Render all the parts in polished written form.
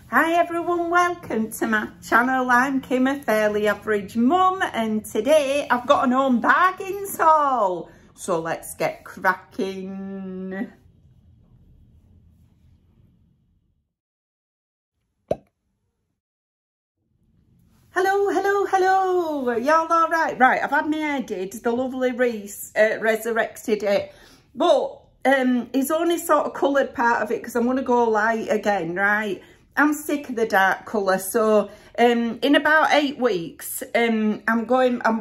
Hi everyone, welcome to my channel. I'm Kim, a fairly average mum, and today I've got an home bargains haul. So let's get cracking. Hello. Y'all all right? Right, I've had my hair did. The lovely Reese resurrected it. But it's only sort of coloured part of it because I'm going to go light again, right? I'm sick of the dark colour, so in about 8 weeks, I'm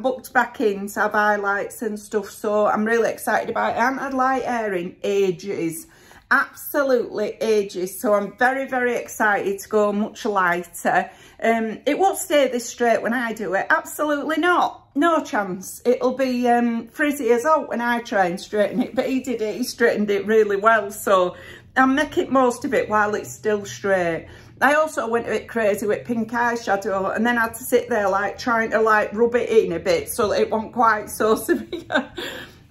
booked back in to have highlights and stuff, so I'm really excited about it. I haven't had light hair in ages, absolutely ages, so I'm very excited to go much lighter. It won't stay this straight when I do it, absolutely not, no chance. It'll be frizzy as out when I try and straighten it, but he did it, he straightened it really well, so I'm making most of it while it's still straight. I also went a bit crazy with pink eyeshadow and then had to sit there like trying to like rub it in a bit so that it wasn't quite so severe.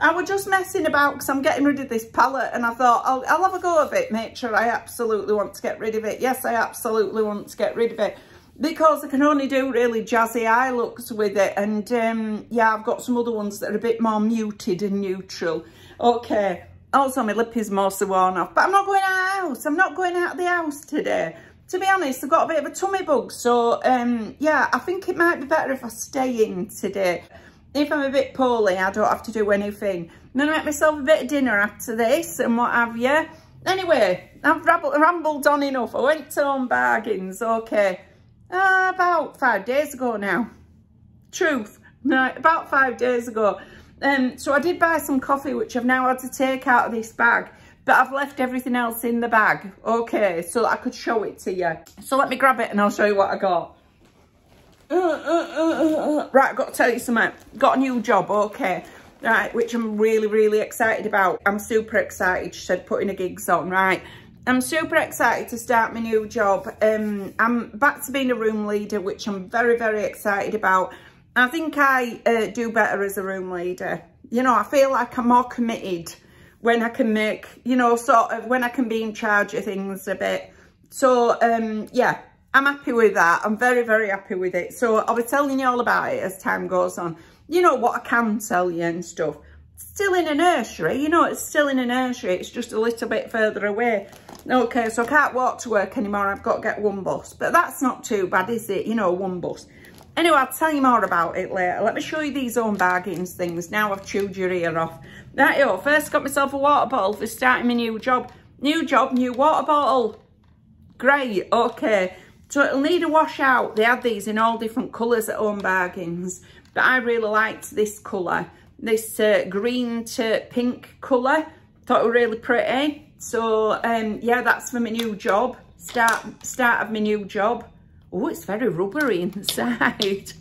I was just messing about because I'm getting rid of this palette and I thought I'll have a go of it, make sure I absolutely want to get rid of it. Yes, I absolutely want to get rid of it because I can only do really jazzy eye looks with it, and yeah, I've got some other ones that are a bit more muted and neutral. Okay, also my lip is mostly worn off, but I'm not going out of the house. I'm not going out of the house today. To be honest, I've got a bit of a tummy bug, so yeah, I think it might be better if I stay in today. If I'm a bit poorly, I don't have to do anything. I'm going to make myself a bit of dinner after this and what have you. Anyway, I've rambled on enough. I went to Home Bargains, okay, about 5 days ago now. Truth, right, about 5 days ago. So I did buy some coffee, which I've now had to take out of this bag. But I've left everything else in the bag, okay, so that I could show it to you. So let me grab it and I'll show you what I got. Right, I've got to tell you something. Got a new job, okay, right, which I'm really excited about. I'm super excited, she said, putting the gigs on, right. I'm super excited to start my new job. I'm back to being a room leader, which I'm very excited about. I think I do better as a room leader. You know, I feel like I'm more committed when I can make, you know, sort of, when I can be in charge of things a bit. So, yeah, I'm happy with that. I'm very happy with it. So I'll be telling you all about it as time goes on. You know, what I can tell you and stuff. Still in a nursery, you know, it's still in a nursery. It's just a little bit further away. Okay, so I can't walk to work anymore. I've got to get one bus. But that's not too bad, is it? You know, one bus. Anyway, I'll tell you more about it later. Let me show you these Home Bargains things. Now I've chewed your ear off. Right, yo, first got myself a water bottle for starting my new job. New job, new water bottle. Great, okay. So it'll need a wash out. They had these in all different colours at Home Bargains. But I really liked this colour. This green to pink colour. Thought it was really pretty. So, yeah, that's for my new job. Start of my new job. Oh, it's very rubbery inside.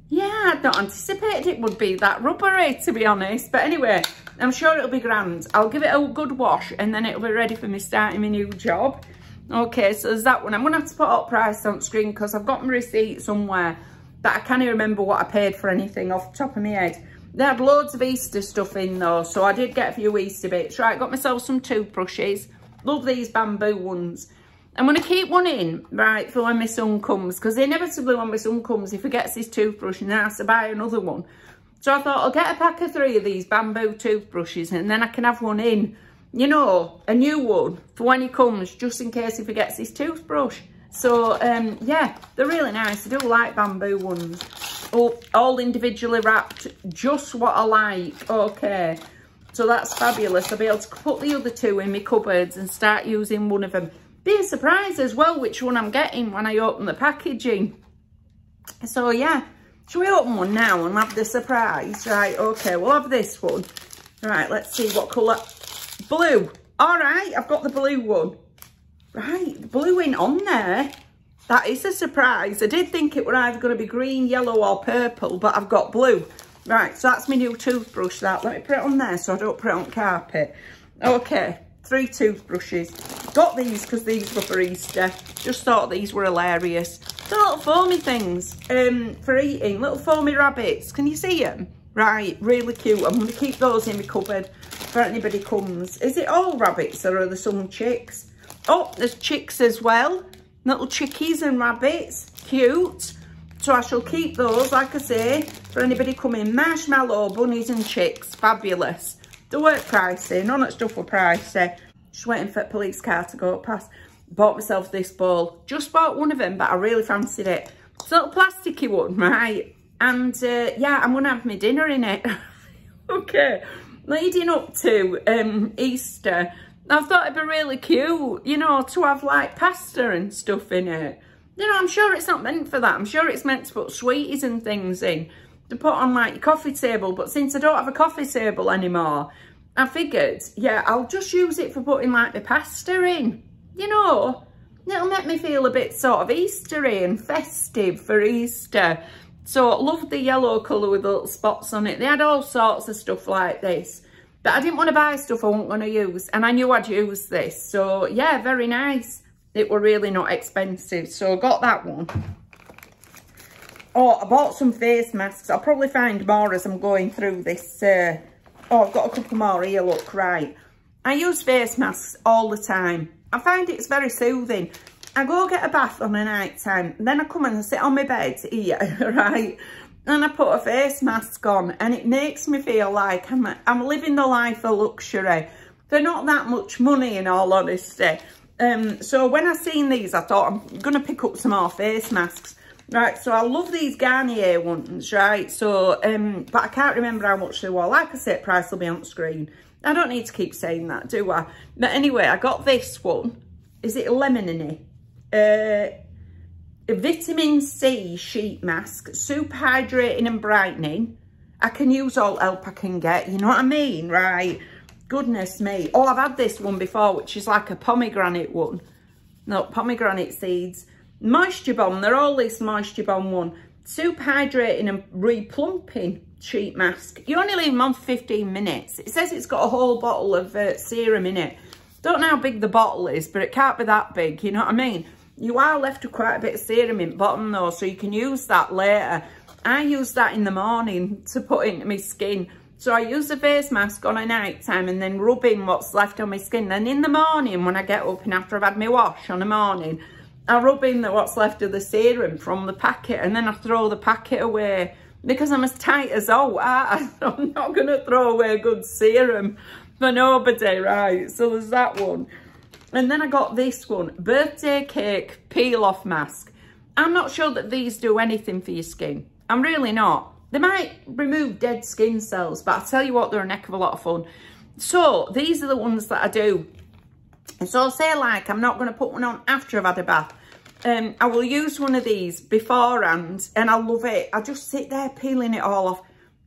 Yeah, I'd not anticipated it would be that rubbery, to be honest. But anyway, I'm sure it'll be grand. I'll give it a good wash and then it'll be ready for me starting my new job. Okay, so there's that one. I'm going to have to put up price on screen because I've got my receipt somewhere, but I can't remember what I paid for anything off the top of my head. They had loads of Easter stuff in though, so I did get a few Easter bits. Right, got myself some toothbrushes. Love these bamboo ones. I'm going to keep one in, right, for when my son comes, because inevitably when my son comes, he forgets his toothbrush and then has to buy another one. So I thought I'll get a pack of 3 of these bamboo toothbrushes and then I can have one in, you know, a new one for when he comes, just in case he forgets his toothbrush. So, yeah, they're really nice. I do like bamboo ones. Oh, all individually wrapped, just what I like. Okay, so that's fabulous. I'll be able to put the other 2 in my cupboards and start using one of them. Be a surprise as well which one I'm getting when I open the packaging. So yeah, shall we open one now and have the surprise? Right, okay, we'll have this one. Right, let's see what colour. Blue. All right, I've got the blue one. Right, the blue ain't on there. That is a surprise. I did think it were either going to be green, yellow or purple, but I've got blue. Right, so that's my new toothbrush, that. Let me put it on there so I don't put it on carpet. Okay, 3 toothbrushes. Got these because these were for Easter. Just thought these were hilarious. They're little foamy things for eating. Little foamy rabbits. Can you see them? Right, really cute. I'm going to keep those in my cupboard for anybody comes. Is it all rabbits or are there some chicks? Oh, there's chicks as well. little chickies and rabbits, cute. So I shall keep those, like I say, for anybody coming. Marshmallow, bunnies and chicks, fabulous. They weren't pricey, none of that stuff were pricey. Just waiting for the police car to go past. Bought myself this bowl. Just bought one of them, but I really fancied it. It's a little plasticky one, right? And yeah, I'm gonna have my dinner in it. Okay, leading up to Easter, I thought it'd be really cute, you know, to have like pasta and stuff in it. You know, I'm sure it's not meant for that. I'm sure it's meant to put sweeties and things in, to put on like your coffee table. But since I don't have a coffee table anymore, I figured, yeah, I'll just use it for putting like the pasta in. You know, it'll make me feel a bit sort of Eastery and festive for Easter. So I love the yellow colour with the little spots on it. They had all sorts of stuff like this. But I didn't want to buy stuff I wasn't going to use. And I knew I'd use this. So yeah, very nice. It were really not expensive. So I got that one. Oh, I bought some face masks. I'll probably find more as I'm going through this. Oh, I've got a couple more here, look, right. I use face masks all the time. I find it's very soothing. I go get a bath on a night time, then I come and sit on my bed here, right? And I put a face mask on, and it makes me feel like I'm living the life of luxury. They're not that much money, in all honesty. So when I seen these, I thought I'm going to pick up some more face masks. Right, so I love these Garnier ones, right? So, but I can't remember how much they were. Like I said, price will be on screen. I don't need to keep saying that, do I? But anyway, I got this one. Is it lemony? A vitamin C sheet mask, super hydrating and brightening. I can use all help I can get, you know what I mean, right? Goodness me. Oh, I've had this one before, which is like a pomegranate one. No, pomegranate seeds. Moisture Bomb, they're all this Moisture Bomb one. Super hydrating and replumping sheet mask. You only leave them on for 15 minutes. It says it's got a whole bottle of serum in it. Don't know how big the bottle is, but it can't be that big, you know what I mean? You are left with quite a bit of serum in the bottom though, so you can use that later. I use that in the morning to put into my skin. So I use the face mask on a night time and then rub in what's left on my skin. Then in the morning, when I get up and after I've had my wash on the morning, I rub in what's left of the serum from the packet, and then I throw the packet away because I'm as tight as oh, I'm not going to throw away good serum for nobody, right? So there's that one. And then I got this one, birthday cake peel-off mask. I'm not sure that these do anything for your skin. I'm really not. They might remove dead skin cells, but I'll tell you what, they're a heck of a lot of fun. So these are the ones that I do. So say like, I'm not going to put one on after I've had a bath. I will use one of these beforehand and I love it. I just sit there peeling it all off.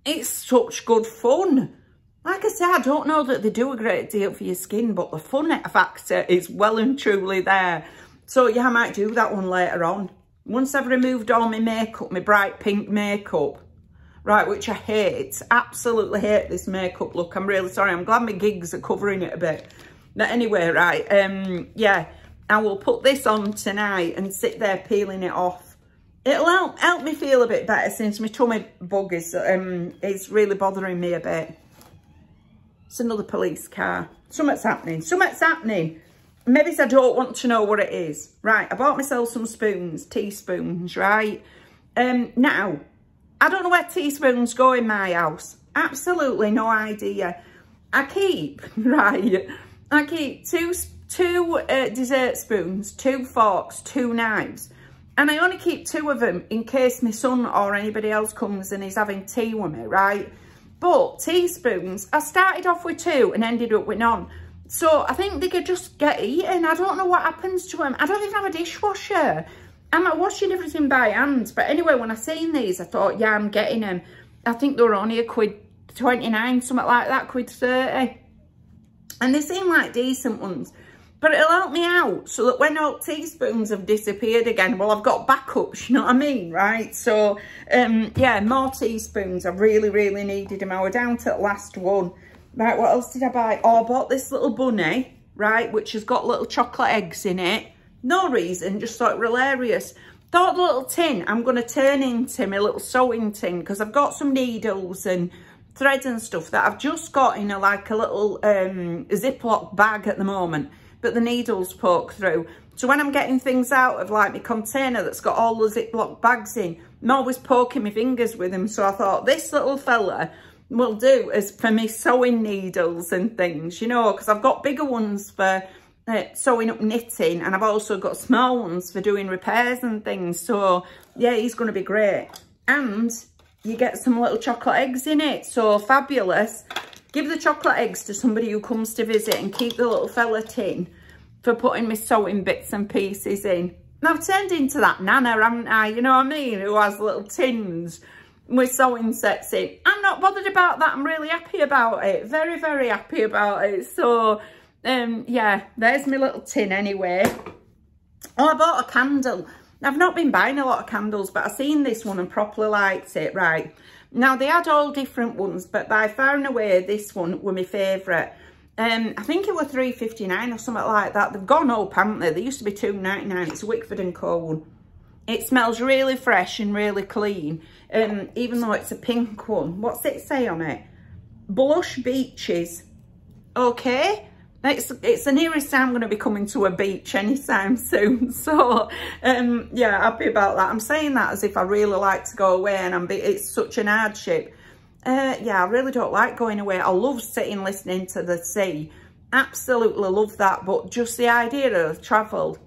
It's such good fun. Like I said, I don't know that they do a great deal for your skin, but the fun factor is well and truly there. So yeah, I might do that one later on. Once I've removed all my makeup, my bright pink makeup, right, which I hate, absolutely hate this makeup look. I'm really sorry. I'm glad my gigs are covering it a bit. But anyway, right, yeah, I will put this on tonight and sit there peeling it off. It'll help me feel a bit better since my tummy bug is really bothering me a bit. It's another police car. Something's happening. Something's happening. Maybe I don't want to know what it is. Right, I bought myself some spoons, teaspoons, right? Now, I don't know where teaspoons go in my house. Absolutely no idea. I keep, right, I keep two dessert spoons, 2 forks, 2 knives. And I only keep 2 of them in case my son or anybody else comes and is having tea with me, right? But teaspoons, I started off with 2 and ended up with none. So I think they could just get eaten. I don't know what happens to them. I don't even have a dishwasher. I'm washing everything by hand. But anyway, when I seen these, I thought, yeah, I'm getting them. I think they were only £1.29, something like that, £1.30. And they seem like decent ones. But it'll help me out so that when all teaspoons have disappeared again, well, I've got backups, you know what I mean, right? So, yeah, more teaspoons. I really, really needed them. I was down to the last one. Right, what else did I buy? Oh, I bought this little bunny, right, which has got little chocolate eggs in it. No reason, just thought it was hilarious. Thought the little tin I'm going to turn into my little sewing tin because I've got some needles and threads and stuff that I've just got in like a little Ziploc bag at the moment. but the needles poke through. So when I'm getting things out of like my container that's got all the Ziploc bags in, I'm always poking my fingers with them. So I thought this little fella will do as for me sewing needles and things, you know, because I've got bigger ones for sewing up knitting, and I've also got small ones for doing repairs and things. So yeah, he's going to be great. And you get some little chocolate eggs in it, so fabulous. Give the chocolate eggs to somebody who comes to visit and keep the little fella tin for putting my sewing bits and pieces in. And I've turned into that nana, haven't I? You know what I mean? Who has little tins with sewing sets in. I'm not bothered about that. I'm really happy about it. Very, very happy about it. So, yeah, there's my little tin anyway. Oh, I bought a candle. I've not been buying a lot of candles, but I've seen this one and properly liked it, right? Now, they had all different ones, but by far and away, this one were my favourite. I think it were £3.59 or something like that. They've gone up, haven't they? They used to be £2.99. It's a Wickford & Co one. It smells really fresh and really clean, even though it's a pink one. What's it say on it? Blush Beaches. Okay. It's the nearest I'm going to be coming to a beach anytime soon. So, yeah, happy about that. I'm saying that as if I really like to go away, and it's such an hardship. Yeah, I really don't like going away. I love sitting listening to the sea. Absolutely love that. But just the idea of travel,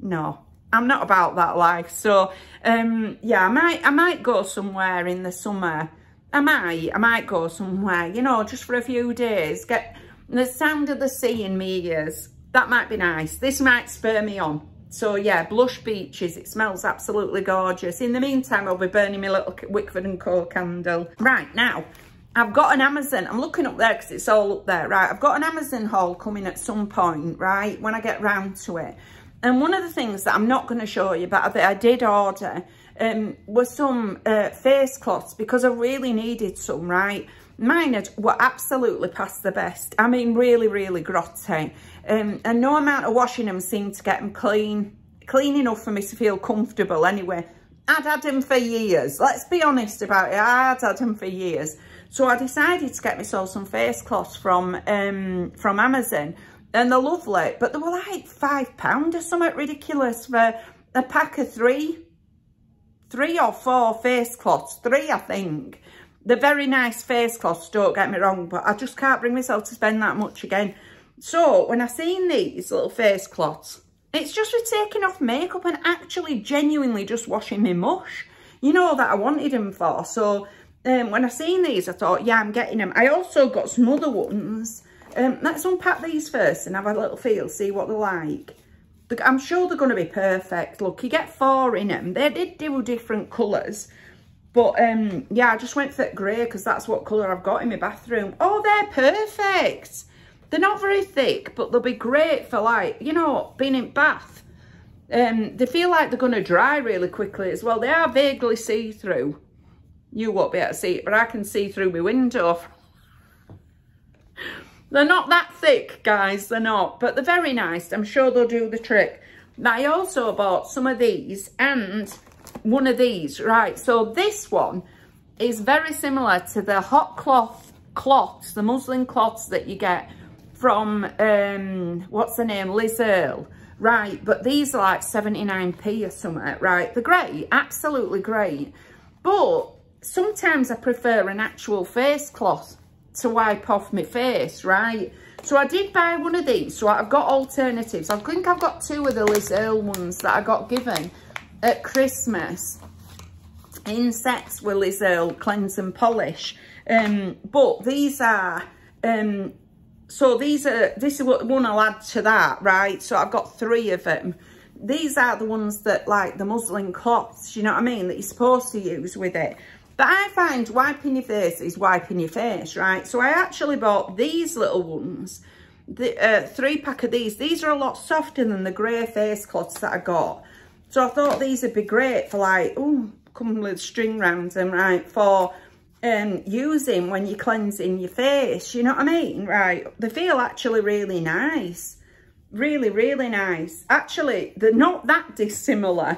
no, I'm not about that life. So, yeah, I might go somewhere in the summer. I might go somewhere, you know, just for a few days. Get the sound of the sea in my ears. That might be nice. This might spur me on. So yeah, Blush Beaches. It smells absolutely gorgeous. In the meantime, I'll be burning my little Wickford & Co candle. Right, now, I've got an Amazon. I'm looking up there because it's all up there. Right, I've got an Amazon haul coming at some point, right, when I get round to it. And one of the things that I'm not going to show you, but that I did order, was some face cloths, because I really needed some, right? Mine were absolutely past the best. I mean, really, really grotty. And no amount of washing them seemed to get them clean enough for me to feel comfortable anyway. I'd had them for years. Let's be honest about it. I'd had them for years. So I decided to get myself some face cloths from Amazon. And they're lovely. But they were like £5 or something ridiculous for a pack of three or four face cloths. 3, I think. They're very nice face cloths, don't get me wrong, but I just can't bring myself to spend that much again. So when I seen these little face cloths, it's just for taking off makeup and actually genuinely just washing my mush, you know, that I wanted them for. So when I seen these, I thought, yeah, I'm getting them. I also got some other ones. Let's unpack these first and have a little feel, see what they're like. I'm sure they're going to be perfect. Look, you get 4 in them. They did do different colours. But, yeah, I just went for grey because that's what colour I've got in my bathroom. Oh, they're perfect. They're not very thick, but they'll be great for, like, you know, being in bath. They feel like they're going to dry really quickly as well. They are vaguely see-through. You won't be able to see it, but I can see through my window. They're not that thick, guys. They're not. But they're very nice. I'm sure they'll do the trick. Now, I also bought some of these and one of these, right? So this one is very similar to the hot cloths, the muslin cloths that you get from, what's the name, Liz Earle, right? But these are like 79p or something, right? They're great, absolutely great. But sometimes I prefer an actual face cloth to wipe off my face, right? So I did buy one of these, so I've got alternatives. I think I've got 2 of the Liz Earle ones that I got given at Christmas in sets with Liz Earle Cleanse and Polish. But these are, so this is what one I'll add to that, right? So I've got 3 of them. These are the ones that, like, the muslin cloths, you know what I mean, that you're supposed to use with it. But I find wiping your face is wiping your face, right? So I actually bought these little ones, the 3-pack of these. These are a lot softer than the grey face cloths that I got. So I thought these would be great for, like, oh, come with string round them, right, for using when you're cleansing your face, you know what I mean, right? They feel actually really nice, really, really nice. Actually, they're not that dissimilar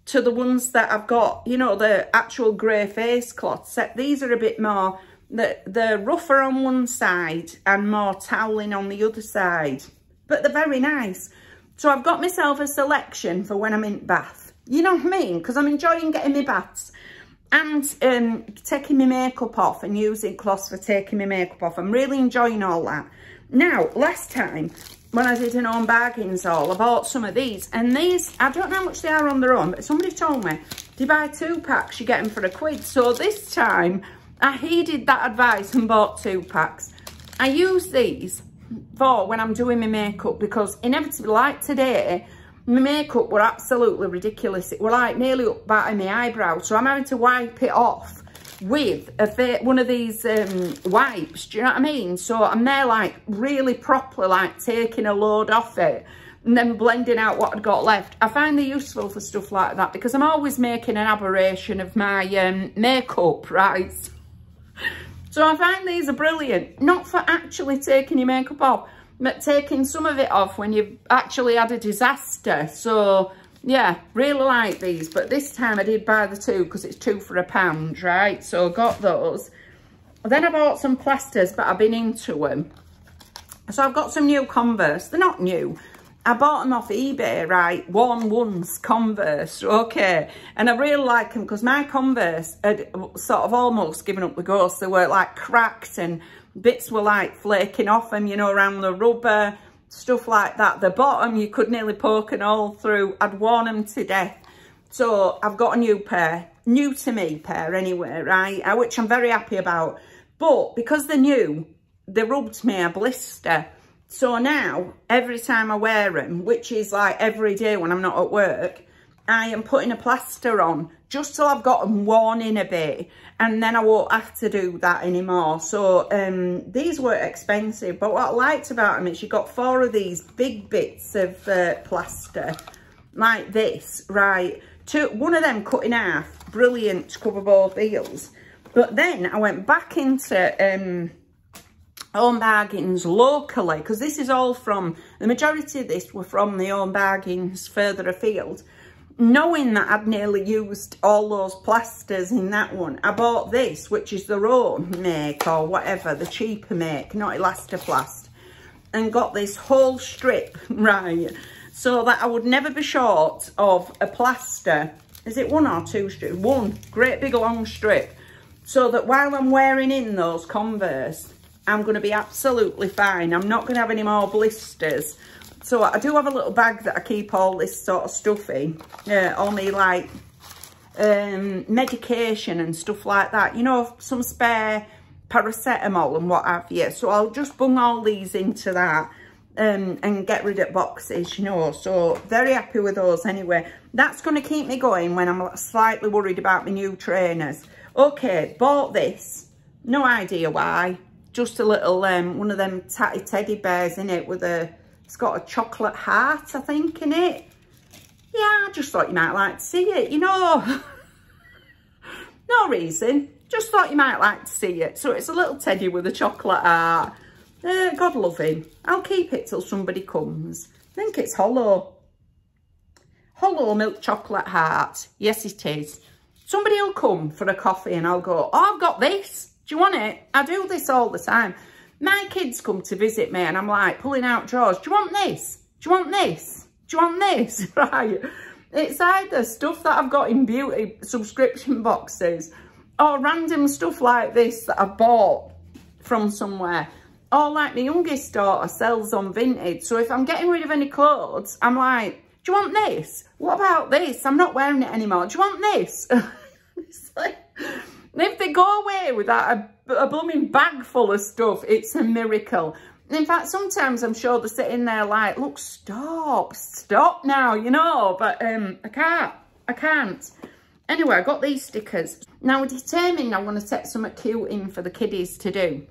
to the ones that I've got, you know, the actual grey face cloths. These are a bit more, they're rougher on one side and more toweling on the other side. but they're very nice. So I've got myself a selection for when I'm in bath. You know what I mean? Because I'm enjoying getting my baths and taking my makeup off and using cloths for taking my makeup off. I'm really enjoying all that. Now, last time when I did an Home Bargains haul, I bought some of these. And these, I don't know how much they are on their own, but somebody told me, if you buy 2 packs, you get them for £1. So this time, I heeded that advice and bought 2 packs. I use these for when I'm doing my makeup, because inevitably, like today, my makeup were absolutely ridiculous. It were like nearly up by my eyebrow. So I'm having to wipe it off with one of these wipes. Do you know what I mean? So I'm there like really properly, like taking a load off it and then blending out what I'd got left. I find they're useful for stuff like that because I'm always making an aberration of my makeup, right? So I find these are brilliant. Not for actually taking your makeup off, but taking some of it off when you've actually had a disaster. So yeah, really like these. But this time I did buy the 2 because it's 2 for £1, right? So I got those. Then I bought some plasters, but I've been into them. So I've got some new Converse. They're not new. I bought them off eBay, right? Worn once Converse, okay. And I really like them because my Converse had sort of almost given up the ghost. They were like cracked and bits were like flaking off them, you know, around the rubber, stuff like that. The bottom, you could nearly poke an hole through. I'd worn them to death. So I've got a new pair, new to me pair anyway, right? Which I'm very happy about. But because they're new, they rubbed me a blister. So now, every time I wear them, which is like every day when I'm not at work, I am putting a plaster on just till I've got them worn in a bit. And then I won't have to do that anymore. So these were expensive. But what I liked about them is you got 4 of these big bits of plaster like this, right? One of them cut in half. Brilliant to cover both heels. But then I went back into Home Bargains locally, because this is all from, the majority of this were from the Home Bargains further afield. Knowing that I'd nearly used all those plasters in that one, I bought this, which is their own make or whatever, the cheaper make, not Elastoplast, and got this whole strip, right, so that I would never be short of a plaster. Is it 1 or 2 strips? 1 great big long strip, so that while I'm wearing in those Converse, I'm going to be absolutely fine. I'm not going to have any more blisters. So I do have a little bag that I keep all this sort of stuff in. All me like medication and stuff like that. You know, some spare paracetamol and what have you. So I'll just bung all these into that and get rid of boxes, you know. So very happy with those anyway. That's going to keep me going when I'm slightly worried about my new trainers. Okay, bought this. No idea why. Just a little, one of them tatty teddy bears in it with a, it's got a chocolate heart, I think, in it. Yeah, I just thought you might like to see it, you know. No reason, just thought you might like to see it. So it's a little teddy with a chocolate heart. God love him. I'll keep it till somebody comes. I think it's hollow. Hollow milk chocolate heart. Yes, it is. Somebody will come for a coffee and I'll go, oh, I've got this. Do you want it? I do this all the time. My kids come to visit me and I'm like pulling out drawers. Do you want this? Do you want this? Do you want this? Right. It's either stuff that I've got in beauty subscription boxes or random stuff like this that I've bought from somewhere. Or like my youngest daughter sells on Vinted. So if I'm getting rid of any clothes, I'm like, do you want this? What about this? I'm not wearing it anymore. Do you want this? It's like, if they go away with that, a blooming bag full of stuff, it's a miracle. In fact, sometimes I'm sure they're sitting there like, look, stop now, you know. But I can't. Anyway, I got these stickers. Now, I'm determined I want to set something cute in for the kiddies to do.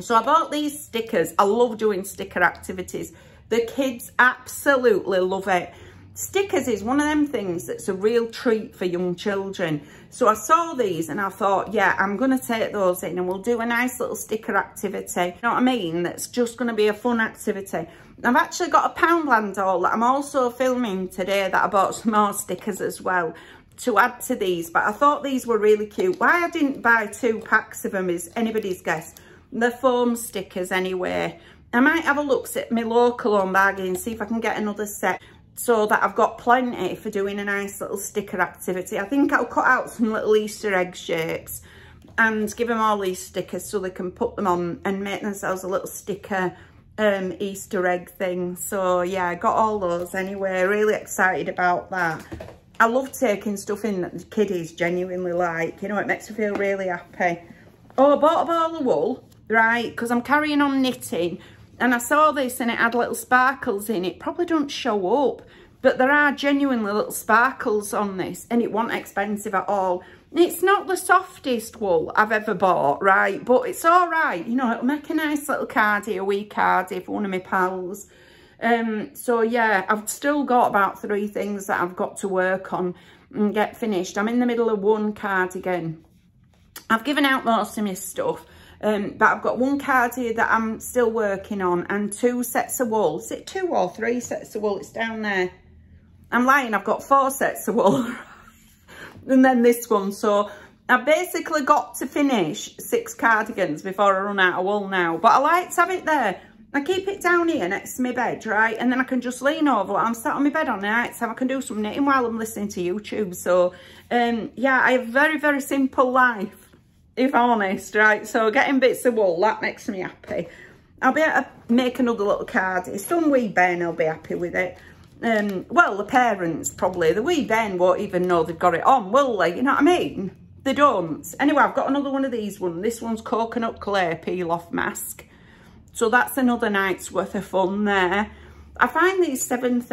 So I bought these stickers. I love doing sticker activities. The kids absolutely love it. Stickers is one of them things that's a real treat for young children. So I saw these and I thought, yeah, I'm going to take those in and we'll do a nice little sticker activity. You know what I mean? That's just going to be a fun activity. I've actually got a Poundland haul that I'm also filming today that I bought some more stickers as well to add to these. But I thought these were really cute. Why I didn't buy 2 packs of them is anybody's guess. They're foam stickers anyway. I might have a look at my local home bargain and see if I can get another set so that I've got plenty for doing a nice little sticker activity. I think I'll cut out some little Easter egg shapes and give them all these stickers so they can put them on and make themselves a little sticker Easter egg thing. So yeah, I got all those anyway. Really excited about that. I love taking stuff in that the kiddies genuinely like, you know, it makes me feel really happy. Oh, I bought a ball of wool, right, because I'm carrying on knitting, and I saw this and it had little sparkles in it. Probably don't show up, but there are genuinely little sparkles on this, and it wasn't expensive at all. It's not the softest wool I've ever bought, right, but it's all right. You know, it'll make a nice little cardie, a wee cardie for one of my pals. So yeah, I've still got about 3 things that I've got to work on and get finished. I'm in the middle of one cardigan. I've given out most of my stuff, but I've got one cardigan that I'm still working on and 2 sets of wool. Is it 2 or 3 sets of wool? It's down there. I'm lying, I've got 4 sets of wool. And then this one. So I've basically got to finish 6 cardigans before I run out of wool now. But I like to have it there. I keep it down here next to my bed, right? And then I can just lean over. I'm sat on my bed on the night time. I can do some knitting while I'm listening to YouTube. So, yeah, I have a very, very simple life, if I'm honest, right? So getting bits of wool, that makes me happy. I'll be able to make another little card. Some wee Ben will be happy with it. Well, the parents probably. The wee Ben won't even know they've got it on, will they? You know what I mean? They don't. Anyway, I've got another one of these ones. This one's coconut clay peel-off mask. So that's another night's worth of fun there. I find these 7th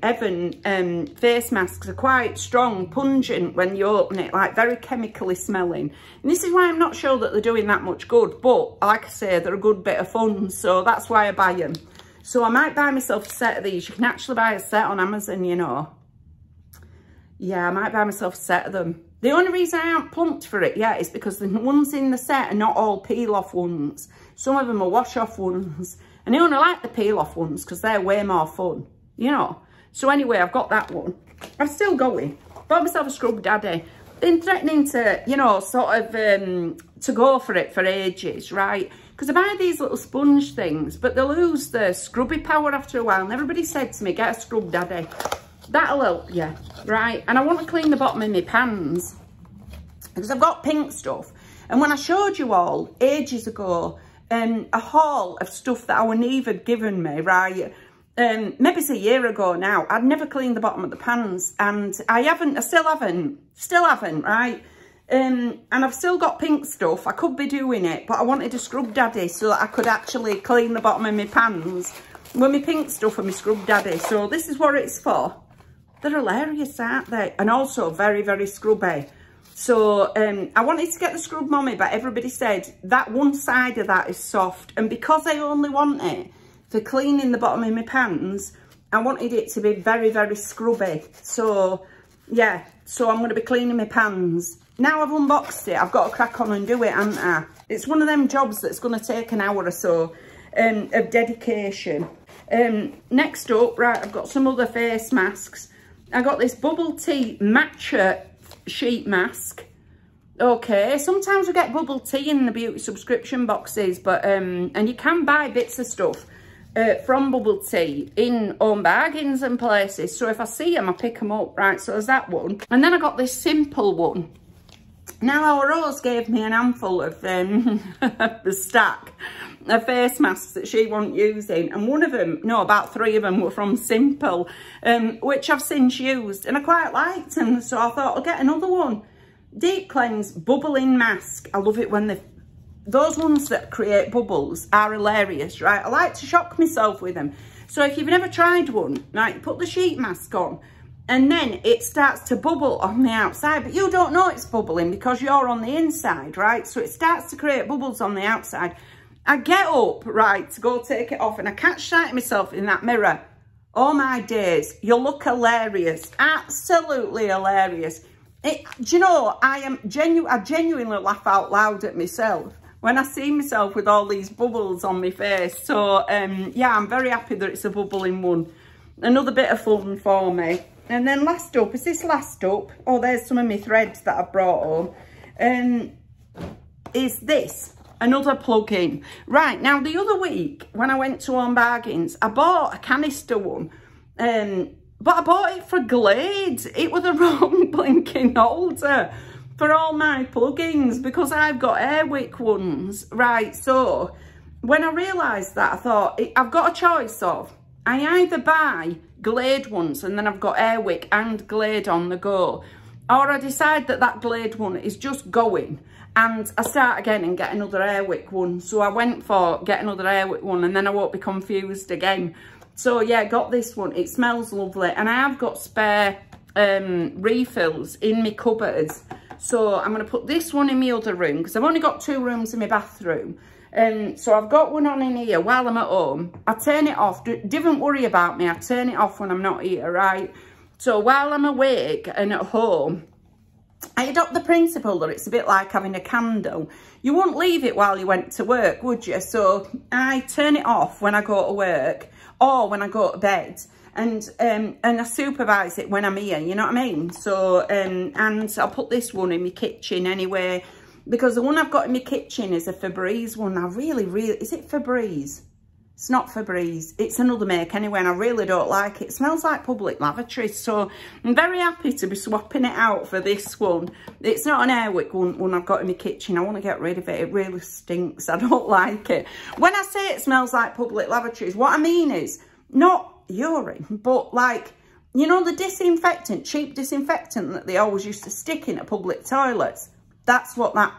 Heaven face masks are quite strong, pungent when you open it, like very chemically smelling. And this is why I'm not sure that they're doing that much good, but like I say, they're a good bit of fun, so that's why I buy them. So I might buy myself a set of these. You can actually buy a set on Amazon, you know. Yeah, I might buy myself a set of them. The only reason I haven't plumped for it yet is because the ones in the set are not all peel-off ones. Some of them are wash-off ones. And I only like the peel-off ones because they're way more fun, you know. So anyway, I've got that one. I'm still going. Bought myself a scrub daddy. Been threatening to, you know, sort of to go for it for ages, right? Because I buy these little sponge things, but they lose the scrubby power after a while. And everybody said to me, get a scrub daddy. That'll help you, right? And I want to clean the bottom of my pans because I've got pink stuff. And when I showed you all ages ago, a haul of stuff that our Neve had given me, right? Maybe it's a year ago now. I'd never cleaned the bottom of the pans, and I still haven't, right? And I've still got pink stuff. I could be doing it, but I wanted a scrub daddy so that I could actually clean the bottom of my pans with my pink stuff and my scrub daddy. So this is what it's for. They're hilarious, aren't they? And also very, very scrubby. So I wanted to get the scrub mommy, but everybody said that one side of that is soft. And because I only want it for cleaning the bottom of my pans, I wanted it to be very, very scrubby. So yeah, so I'm going to be cleaning my pans. Now I've unboxed it, I've got to crack on and do it, haven't I? It's one of them jobs that's going to take an hour or so of dedication. Next up, right, I've got some other face masks. I got this bubble tea matcha sheet mask. Okay, sometimes we get bubble tea in the beauty subscription boxes, but and you can buy bits of stuff from bubble tea in home bargains and places. So if I see them, I pick them up, right? So there's that one. And then I got this simple one. Now our Rose gave me an handful of the stack of face masks that she wasn't using, and one of them, no, about 3 of them were from Simple, which I've since used, and I quite liked them, so I thought I'll get another one. Deep Cleanse bubbling mask. I love it when those ones that create bubbles are hilarious, right? I like to shock myself with them. So if you've never tried one, right, put the sheet mask on, and then it starts to bubble on the outside, but you don't know it's bubbling because you're on the inside, right? So it starts to create bubbles on the outside. I get up, right, to go take it off, and I catch sight of myself in that mirror. Oh my days, you look hilarious, absolutely hilarious. Do you know, I genuinely laugh out loud at myself when I see myself with all these bubbles on my face. So, yeah, I'm very happy that it's a bubbling one. Another bit of fun for me. And then last up, is this last up? Oh, there's some of my threads that I brought home. Is this. another plug-in. Right, now the other week when I went to Home Bargains, I bought a canister one, but I bought it for Glades. It was the wrong blinking holder for all my plugins because I've got Airwick ones. Right, so when I realised that, I thought, I've got a choice of, I either buy Glade ones and then I've got Airwick and Glade on the go, or I decide that that Glade one is just going and I start again and get another Airwick one. So I went for get another Airwick one and then I won't be confused again. So yeah, got this one. It smells lovely and I have got spare refills in my cupboards. So I'm going to put this one in my other room because I've only got 2 rooms in my bathroom. So I've got one on in here while I'm at home. I turn it off. Don't worry about me. I turn it off when I'm not here, right? So while I'm awake and at home, I adopt the principle that it's a bit like having a candle. You wouldn't leave it while you went to work, would you? So I turn it off when I go to work or when I go to bed. And I supervise it when I'm here, you know what I mean? So, and I'll put this one in my kitchen anyway, because the one I've got in my kitchen is a Febreze one. I really, is it Febreze? It's not Febreze. It's another make anyway, and I really don't like it. It smells like public lavatories, so I'm very happy to be swapping it out for this one. It's not an Airwick one I've got in my kitchen. I want to get rid of it. It really stinks. I don't like it. When I say it smells like public lavatories, what I mean is not urine, but like, you know, the disinfectant, cheap disinfectant that they always used to stick in at public toilets. That's what that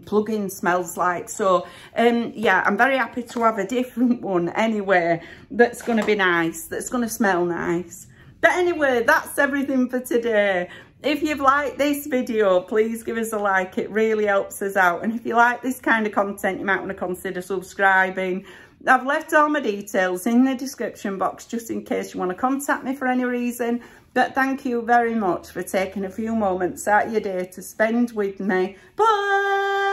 plug-in smells like. So yeah, I'm very happy to have a different one anyway that's going to be nice, that's going to smell nice. But anyway, that's everything for today. If you've liked this video, please give us a like. It really helps us out. And if you like this kind of content, you might want to consider subscribing. I've left all my details in the description box just in case you want to contact me for any reason. But thank you very much for taking a few moments out of your day to spend with me. Bye!